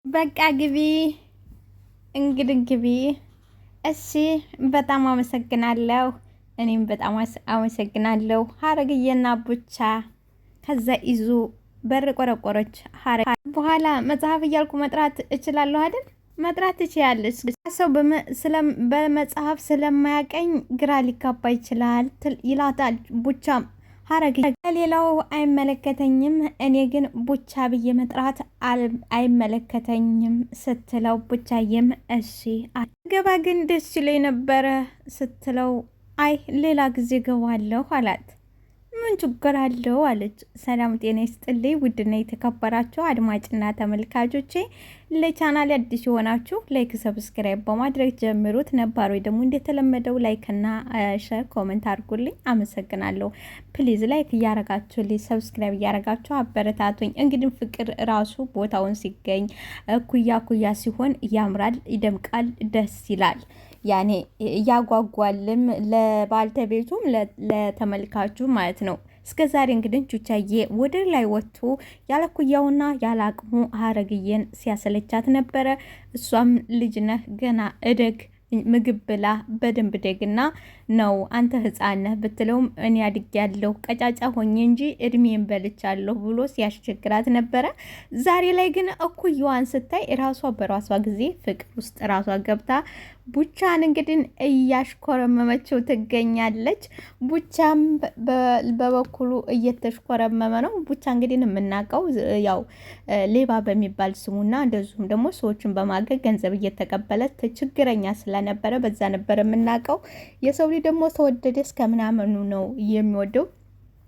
በቃ ግቢ እንግዲህ ግቢ። እሺ በጣም አመሰግናለሁ። እኔም በጣም አመሰግናለሁ። ሀረግዬና ቡቻ ከዛ ይዙ በር ቆረቆረች። ሀረግ በኋላ መጽሐፍ እያልኩ መጥራት እችላለሁ አይደል? መጥራት ትችያለሽ። ሰው በመጽሐፍ ስለማያቀኝ ግራ ሊጋባ ይችላል ይላታል ቡቻም ሀረግ ሌላው አይመለከተኝም፣ እኔ ግን ቡቻ ብዬ መጥራት አይመለከተኝም ስትለው ቡቻዬም እሺ ገባ ግን ደስ ይለኝ ነበረ ስትለው አይ ሌላ ጊዜ ገባለሁ አላት። ምን ችግር አለው አለች። ሰላም ጤና ይስጥልኝ ውድና የተከበራችሁ አድማጭና ተመልካቾቼ፣ ለቻናል አዲስ የሆናችሁ ላይክ ሰብስክራይብ በማድረግ ጀምሩት። ነባሮች ደግሞ እንደተለመደው ላይክና ሼር ኮሜንት አድርጉልኝ። አመሰግናለሁ። ፕሊዝ ላይክ እያረጋችሁልኝ ሰብስክራይብ እያረጋችሁ አበረታቱኝ። እንግዲህ ፍቅር ራሱ ቦታውን ሲገኝ ኩያ ሲሆን ያምራል፣ ይደምቃል፣ ደስ ይላል። ያኔ እያጓጓልም ለባልተቤቱም ለተመልካቹ ማለት ነው። እስከ ዛሬ እንግዲህ ቹቻዬ ወደ ላይ ወጥቶ ያለኩያውና ያላቅሙ ሀረግዬን ሲያሰለቻት ነበረ። እሷም ልጅ ነህ ገና እደግ ምግብ ብላ በደንብ ደግና ነው አንተ ህፃን ነህ ብትለውም እኔ አድጌያለሁ ቀጫጫ ሆኜ እንጂ እድሜን በልቻለሁ ብሎ ሲያስቸግራት ነበረ። ዛሬ ላይ ግን እኩያዋን ስታይ ራሷ በራሷ ጊዜ ፍቅር ውስጥ ራሷ ገብታ ቡቻን እንግዲህ እያሽኮረመመችው ትገኛለች። ቡቻም በበኩሉ እየተሽኮረመመ ነው። ቡቻ እንግዲህ የምናውቀው ያው ሌባ በሚባል ስሙና እንደዚሁም ደግሞ ሰዎችን በማገዝ ገንዘብ እየተቀበለ ችግረኛ ስለነበረ በዛ ነበር የምናውቀው። የሰው ልጅ ደግሞ ተወደደ እስከ ምናምኑ ነው የሚወደው።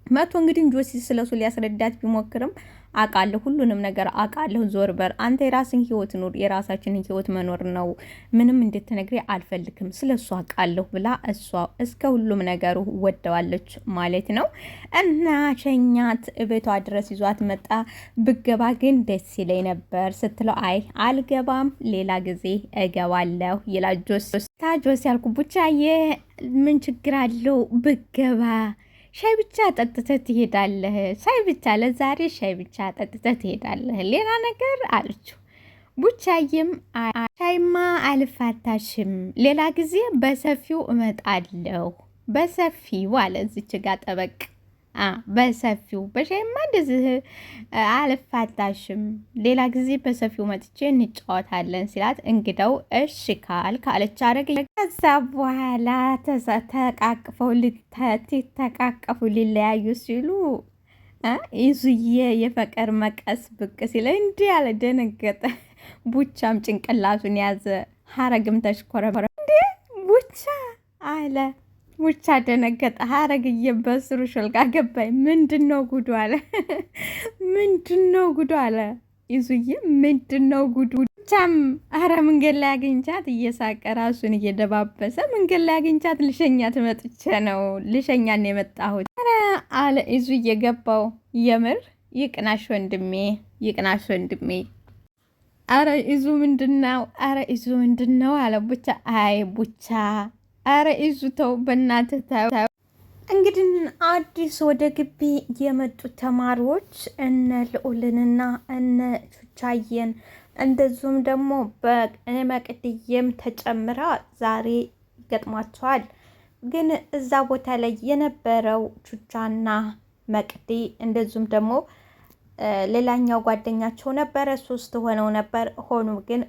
መቶ እንግዲህ ጆሲ ስለሱ ሊያስረዳት ቢሞክርም አውቃለሁ፣ ሁሉንም ነገር አውቃለሁ፣ ዞር በር አንተ የራስን ህይወት ኑር፣ የራሳችንን ህይወት መኖር ነው፣ ምንም እንድትነግሪ አልፈልግም፣ ስለሱ አውቃለሁ ብላ እሷ እስከ ሁሉም ነገሩ ወደዋለች ማለት ነው። እና ሸኛት ቤቷ ድረስ ይዟት መጣ። ብገባ ግን ደስ ይለኝ ነበር ስትለው አይ አልገባም፣ ሌላ ጊዜ እገባለሁ ይላል ጆስ ያልኩ ቡቻዬ ምን ችግር አለው ብገባ ሻይ ብቻ ጠጥተህ ትሄዳለህ። ሻይ ብቻ ለዛሬ ሻይ ብቻ ጠጥተህ ትሄዳለህ፣ ሌላ ነገር አለችው። ቡቻዬም ሻይማ አልፋታሽም፣ ሌላ ጊዜ በሰፊው እመጣለሁ። በሰፊው አለ እዚች ጋር ጠበቅ በሰፊው በሻይማ እንደዚህ አልፋታሽም፣ ሌላ ጊዜ በሰፊው መጥቼ እንጫወታለን ሲላት እንግዳው እሺ ካለች አረግ። ከዛ በኋላ ተቃቀፉ ሊለያዩ ሲሉ ይዙዬ የፍቅር መቀስ ብቅ ሲለ እንዲህ ያለ ደነገጠ። ቡቻም ጭንቅላቱን ያዘ። ሀረግም ተሽኮረመረ። እንዴ ቡቻ አለ። ቡቻ ደነገጠ። ሀረግዬ በስሩ ሾልቃ ገባኝ። ምንድነው ጉዱ አለ። ምንድነው ጉዱ አለ ይዙዬ። ምንድነው ጉዱ? ቡቻም አረ መንገድ ላይ አግኝቻት እየሳቀ ራሱን እየደባበሰ መንገድ ላይ አግኝቻት ልሸኛት መጥቼ ነው፣ ልሸኛን የመጣሁት አረ አለ ይዙዬ ገባው። የምር ይቅናሽ ወንድሜ፣ ይቅናሽ ወንድሜ። አረ ይዙ ምንድነው? አረ ይዙ ምንድነው አለ ቡቻ። አይ ቡቻ አረ ይዙ ተው በእናትህ ተው። እንግዲህ አዲስ ወደ ግቢ የመጡት ተማሪዎች እነ ልዑልንና እነ ቹቻዬን እንደዚሁም ደግሞ በመቅድዬም ተጨምራ ዛሬ ይገጥሟቸዋል። ግን እዛ ቦታ ላይ የነበረው ቹቻና መቅዲ እንደዚሁም ደግሞ ሌላኛው ጓደኛቸው ነበረ። 3 ሆነው ነበር። ሆኑ ግን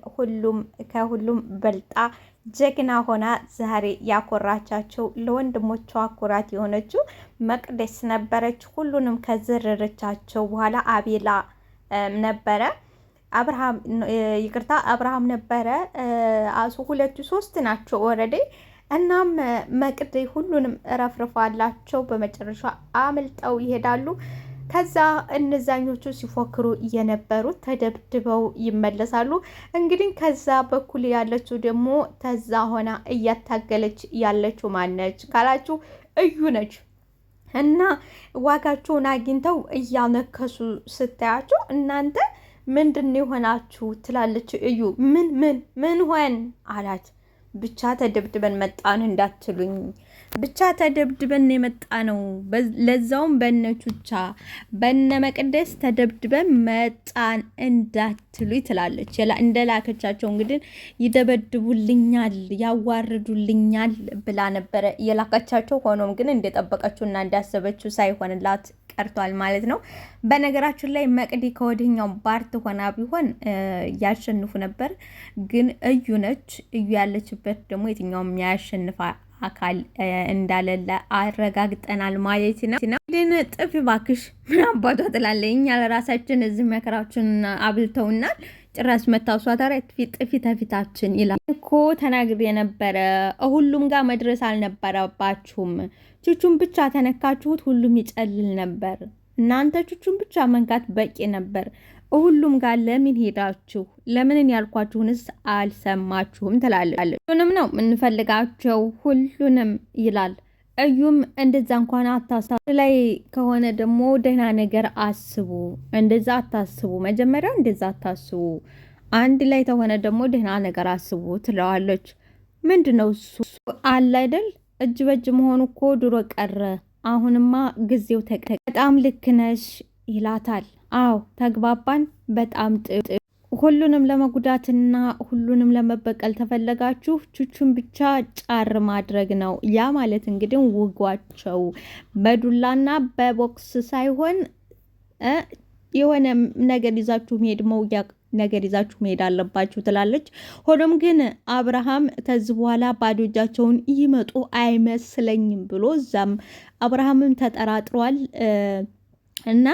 ከሁሉም በልጣ ጀግና ሆና ዛሬ ያኮራቻቸው ለወንድሞቿ ኩራት የሆነችው መቅደስ ነበረች። ሁሉንም ከዘረረቻቸው በኋላ አቤላ ነበረ፣ አብርሃም ነበረ። 3 ናቸው ወረዴ። እናም መቅደ ሁሉንም ረፍርፋላቸው በመጨረሻ አምልጠው ይሄዳሉ። ከዛ እነዛኞቹ ሲፎክሩ የነበሩት ተደብድበው ይመለሳሉ። እንግዲህ ከዛ በኩል ያለችው ደግሞ ተዛ ሆና እያታገለች ያለችው ማነች ካላችሁ እዩ ነች። እና ዋጋቸውን አግኝተው እያነከሱ ስታያቸው እናንተ ምንድን የሆናችሁ ትላለች እዩ። ምን ሆን አላት። ብቻ ተደብድበን መጣን እንዳትሉኝ ብቻ ተደብድበን የመጣ ነው። ለዛውም በነቹቻ በነ መቅደስ ተደብድበን መጣን እንዳትሉ ትላለች። እንደላከቻቸው እንግዲህ ይደበድቡልኛል፣ ያዋርዱልኛል ብላ ነበረ የላከቻቸው። ሆኖም ግን እንደጠበቀችውና እንዳሰበችው ሳይሆንላት ቀርቷል ማለት ነው። በነገራችን ላይ መቅዲ ከወዲኛው ባርት ሆና ቢሆን ያሸንፉ ነበር። ግን እዩ ነች። እዩ ያለችበት ደግሞ የትኛውም ያሸንፋ አካል እንዳለለ አረጋግጠናል ማለት ነው። ግን ጥፊ ባክሽ ምን አባቷ ትላለች። እኛ ለራሳችን እዚህ መከራችን አብልተውናል። ጭራሽ መታወሷ ታዲያ ጥፊ ተፊታችን ይላል እኮ ተናግሬ የነበረ። ሁሉም ጋር መድረስ አልነበረባችሁም። ቹቹን ብቻ ተነካችሁት፣ ሁሉም ይጨልል ነበር። እናንተ ቹቹን ብቻ መንካት በቂ ነበር። ሁሉም ጋር ለምን ሄዳችሁ? ለምን ያልኳችሁንስ አልሰማችሁም? ትላለች። ሁሉንም ነው የምንፈልጋቸው ሁሉንም ይላል። እዩም እንደዛ እንኳን አታስቡ ላይ ከሆነ ደግሞ ደህና ነገር አስቡ። እንደዛ አታስቡ፣ መጀመሪያ እንደዛ አታስቡ። አንድ ላይ ተሆነ ደግሞ ደህና ነገር አስቡ ትለዋለች። ምንድነው እሱ አለ አይደል? እጅ በእጅ መሆኑ እኮ ድሮ ቀረ። አሁንማ ጊዜው በጣም ልክ ነሽ ይላታል። አዎ ተግባባን። በጣም ሁሉንም ለመጉዳትና ሁሉንም ለመበቀል ተፈለጋችሁ ቹቹን ብቻ ጫር ማድረግ ነው። ያ ማለት እንግዲህ ውጓቸው በዱላና በቦክስ ሳይሆን የሆነ ነገር ይዛችሁ መሄድ፣ መውጊያ ነገር ይዛችሁ መሄድ አለባችሁ ትላለች። ሆኖም ግን አብርሃም ከዚህ በኋላ ባዶ እጃቸውን ይመጡ አይመስለኝም ብሎ እዛም አብርሃምም ተጠራጥሯል እና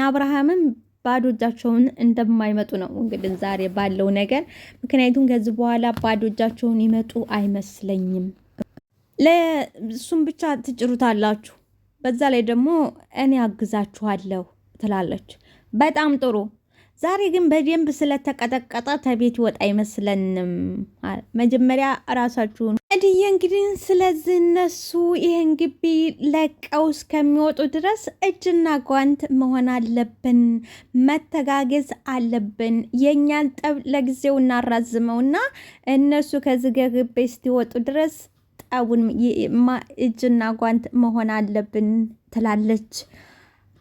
አብርሃምም ባዶ እጃቸውን እንደማይመጡ ነው እንግዲህ ዛሬ ባለው ነገር። ምክንያቱም ከዚህ በኋላ ባዶ እጃቸውን ይመጡ አይመስለኝም። ለእሱም ብቻ ትጭሩታላችሁ፣ በዛ ላይ ደግሞ እኔ አግዛችኋለሁ ትላለች። በጣም ጥሩ። ዛሬ ግን በደንብ ስለተቀጠቀጠ ተቤት ወጣ አይመስለንም። መጀመሪያ ራሳችሁን እድዬ እንግዲህ ስለዚህ እነሱ ይህን ግቢ ለቀው እስከሚወጡ ድረስ እጅና ጓንት መሆን አለብን፣ መተጋገዝ አለብን። የእኛን ጠብ ለጊዜው እናራዝመውና እነሱ ከዚህ ግቢ እስኪወጡ ድረስ ጠቡን እጅና ጓንት መሆን አለብን ትላለች።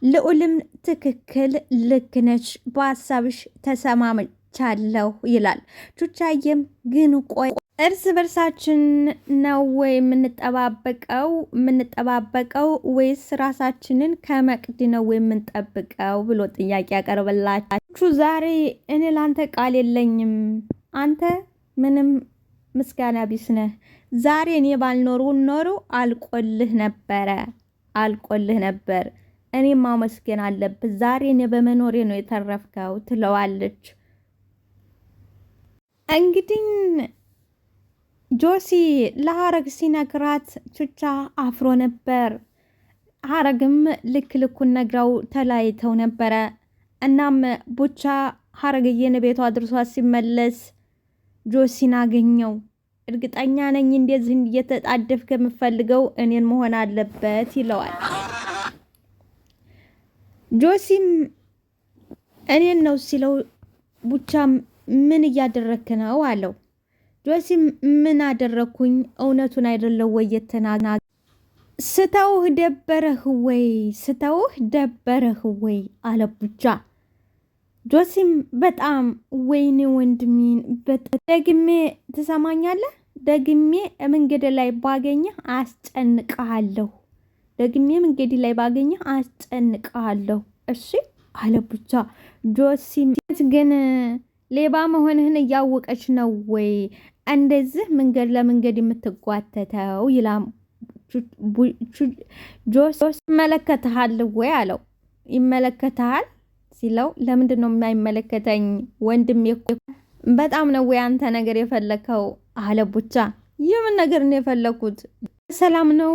ልዑልም ትክክል ልክ ነች፣ በሀሳብሽ ተሰማምቻለሁ ይላል። ቹቻዬም ግን ቆይ እርስ በርሳችን ነው ወይ የምንጠባበቀው ወይስ ራሳችንን ከመቅዲ ነው ወይ የምንጠብቀው ብሎ ጥያቄ ያቀርብላችሁ። ዛሬ እኔ ላንተ ቃል የለኝም፣ አንተ ምንም ምስጋና ቢስ ነህ። ዛሬ እኔ ባልኖሩ አልቆልህ ነበር። እኔም ማመስገን አለብህ። ዛሬ እኔ በመኖሬ ነው የተረፍከው ትለዋለች። እንግዲህ ጆሲ ለሀረግ ሲነግራት ቹቻ አፍሮ ነበር። ሀረግም ልኩን ነግራው ተለያይተው ነበረ። እናም ቡቻ ሀረግዬን ቤቷ አድርሷት ሲመለስ ጆሲን አገኘው። እርግጠኛ ነኝ እንደዚህ እየተጣደፍ ከምፈልገው እኔን መሆን አለበት ይለዋል። ጆሲም እኔን ነው ሲለው ቡቻም ምን እያደረክ ነው አለው። ጆሲም ምን አደረኩኝ? እውነቱን አይደለው ወይ የተናገ ስተውህ ደበረህ ወይ አለ ቡቻ። ጆሲም በጣም ወይኔ ወንድሜን ደግሜ ትሰማኛለህ? ደግሜ መንገድ ላይ ባገኘህ አስጨንቅሃለሁ። እሺ አለ ቡቻ። ጆሲም ግን ሌባ መሆንህን እያወቀች ነው ወይ እንደዚህ መንገድ ለመንገድ የምትጓተተው? ይላም ጆሲ ይመለከትሃል ወይ አለው። ይመለከትሃል ሲለው ለምንድን ነው የማይመለከተኝ? ወንድሜ እኮ በጣም ነው ወይ አንተ ነገር የፈለከው አለ ቡቻ። የምን ነገር ነው የፈለኩት? ሰላም ነው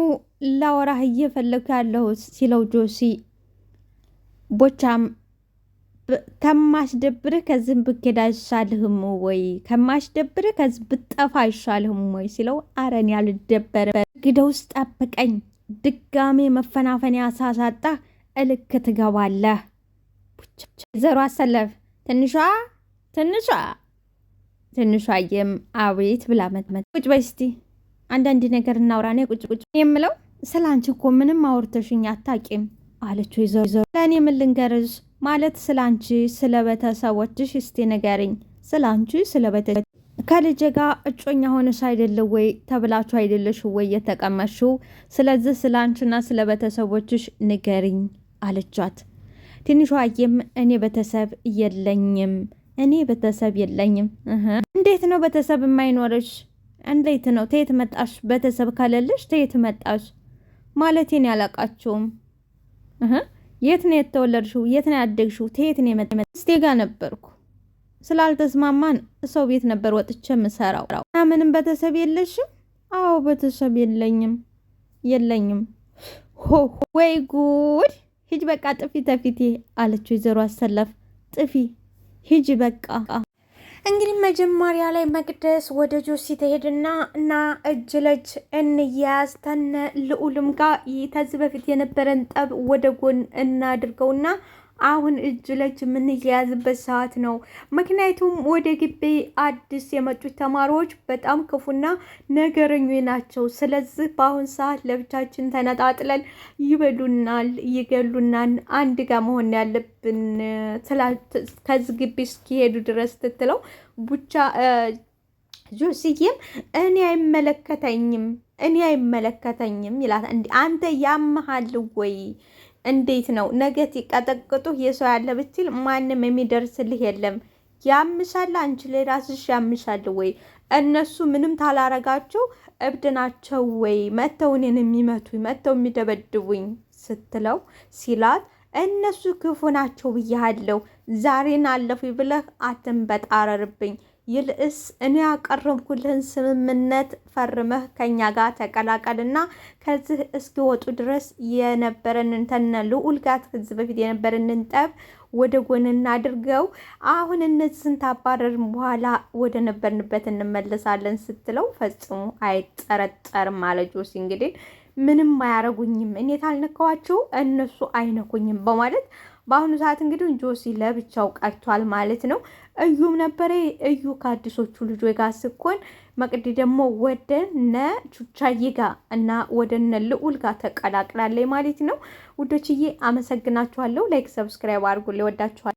ላወራህ እየፈለኩ ያለው ሲለው ጆሲ ቡቻም ከማስደብርህ ከዚህ ብትሄድ አይሻልህም ወይ? ከማስደብርህ ከዚህ ብትጠፋ አይሻልህም ወይ ሲለው አረን ያልደበረ ግደው ውስጥ ጠብቀኝ፣ ድጋሜ መፈናፈኛ ሳሳጣህ እልክ ትገባለህ። ዘሮ አሰለፍ ትንሿ ትንሿዬም አቤት ብላ መትመት ቁጭ በይ እስቲ አንዳንድ ነገር እናውራኔ ቁጭ የምለው ስላንቺ እኮ ምንም አውርተሽኝ አታቂም አለችው። ይዘው ለእኔ ምን ልንገርሽ ማለት ስላንቺ ስለ ቤተሰቦችሽ እስቲ ንገሪኝ። ስላንቺ ስለ ቤተሰብ ከልጄ ጋር እጮኛ ሆነሽ አይደለም ወይ ተብላችሁ አይደለሽ ወይ የተቀመጥሽው? ስለዚህ ስላንቺና ስለ ቤተሰቦችሽ ንገሪኝ አለቻት። ትንሿዬም እኔ ቤተሰብ የለኝም እንዴት ነው ቤተሰብ የማይኖርሽ? እንዴት ነው ተየት መጣሽ? ቤተሰብ ካለልሽ ተየት መጣሽ? ማለቴን ያላቃችሁም የት ነው የተወለድሽው? የት ነው ያደግሽው? ተየት ነው የመጣ? እስቴ ጋር ነበርኩ ስላልተስማማን ሰው ቤት ነበር ወጥቼ የምሰራው። ምንም ቤተሰብ የለሽም? አዎ ቤተሰብ የለኝም። ወይ ጉድ! ሂጅ በቃ ጥፊ ተፊቴ አለች ወይዘሮ አሰለፍ። ጥፊ ሂጅ በቃ። እንግዲህ መጀመሪያ ላይ መቅደስ ወደ ጆሲ ተሄድና እና እጅ ለእጅ እንያዝ ተነ ልዑልም ጋር ከዚህ በፊት የነበረን ጠብ ወደ ጎን እናድርገውና አሁን እጅ ለእጅ የምንያያዝበት ሰዓት ነው። ምክንያቱም ወደ ግቢ አዲስ የመጡት ተማሪዎች በጣም ክፉና ነገረኞች ናቸው። ስለዚህ በአሁን ሰዓት ለብቻችን ተነጣጥለን ይበሉናል፣ ይገሉናል። አንድ ጋር መሆን ያለብን ከዚህ ግቢ እስኪሄዱ ድረስ ትትለው ብቻ ጆሲዬም እኔ አይመለከተኝም ይላታል። እንዲ አንተ ያመሃል ወይ? እንዴት ነው ነገት ይቀጠቅጡ የሰው ያለ ብትል ማንም የሚደርስልህ የለም። ያምሻል፣ አንቺ ላይ ራስሽ ያምሻል ወይ? እነሱ ምንም ታላረጋቸው እብድ ናቸው ወይ? መተው እኔን የሚመቱኝ መተው የሚደበድቡኝ ስትለው ሲላት እነሱ ክፉ ናቸው ብያለሁ። ዛሬን አለፉ ብለህ አትንበጣረርብኝ። ይልእስ እኔ ያቀረብኩልህን ስምምነት ፈርመህ ከኛ ጋር ተቀላቀልና ከዚህ እስኪወጡ ድረስ የነበረንን ተነ ልዑል ጋር ከዚህ በፊት የነበረንን ጠብ ወደ ጎን እናድርገው። አሁን እነዚህን ታባረርን በኋላ ወደ ነበርንበት እንመለሳለን ስትለው ፈጽሞ አይጠረጠርም አለ ጆሲ። እንግዲህ ምንም አያረጉኝም፣ እኔ ታልነካዋቸው እነሱ አይነኩኝም በማለት በአሁኑ ሰዓት እንግዲህ ጆሲ ለብቻው ቀርቷል ማለት ነው። እዩም ነበረ። እዩ ከአዲሶቹ ልጆች ጋር ስኮን መቅዲ ደግሞ ወደ ነ ቹቻዬ ጋር እና ወደ ነ ልዑል ጋር ተቀላቅላለች ማለት ነው። ውዶችዬ አመሰግናችኋለሁ። ላይክ ሰብስክራይብ አድርጉልኝ። ወዳችኋለሁ።